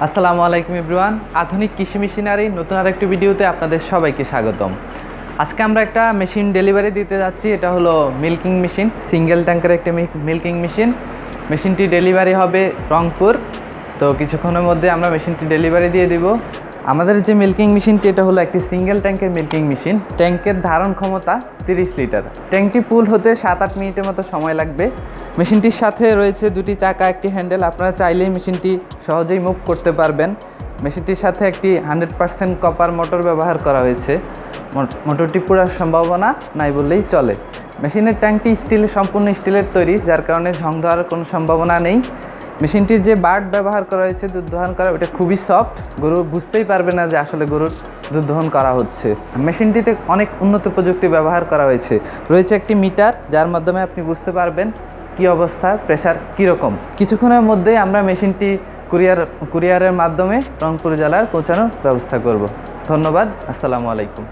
আসসালামু আলাইকুম এভরিওয়ান। আধুনিক কৃষি মেশিনারি নতুন আরেকটি ভিডিওতে আপনাদের সবাইকে স্বাগতম। আজকে আমরা একটা মেশিন ডেলিভারি দিতে যাচ্ছি। এটা হলো মিল্কিং মেশিন, সিঙ্গেল ট্যাঙ্কের একটা মিল্কিং মেশিন। মেশিনটি ডেলিভারি হবে রংপুর। তো কিছুক্ষণের মধ্যে আমরা মেশিনটি ডেলিভারি দিয়ে দিব। আমাদের যে মিল্কিং মেশিনটি এটা হলো একটি সিঙ্গেল ট্যাঙ্কের মিল্কিং মেশিন। ট্যাঙ্কের ধারণ ক্ষমতা 30 লিটার। ট্যাঙ্কটি ফুল হতে 7-8 মিনিটের মতো সময় লাগবে। মেশিনটির সাথে রয়েছে দুটি চাকা, একটি হ্যান্ডেল। আপনারা চাইলেই মেশিনটি সহজেই মুভ করতে পারবেন। মেশিনটির সাথে একটি 100% কপার মোটর ব্যবহার করা হয়েছে। মোটরটি পুরার সম্ভাবনা নাই বললেই চলে। মেশিনের ট্যাঙ্কটি সম্পূর্ণ স্টিলের তৈরি, যার কারণে ঝং ধরার কোনো সম্ভাবনা নেই। মেশিনটির যে বার্ড ব্যবহার করা হয়েছে দুধ দহন করা, ওটা খুবই সফট। গরু বুঝতেই পারবে না যে আসলে গরুর দুধ দহন করা হচ্ছে। মেশিনটিতে অনেক উন্নত প্রযুক্তি ব্যবহার করা হয়েছে। রয়েছে একটি মিটার, যার মাধ্যমে আপনি বুঝতে পারবেন কি অবস্থা, প্রেশার কীরকম। কিছুক্ষণের মধ্যেই আমরা মেশিনটি কুরিয়ারের মাধ্যমে রংপুর জেলার পৌঁছানোর ব্যবস্থা করব। ধন্যবাদ। আসসালামু আলাইকুম।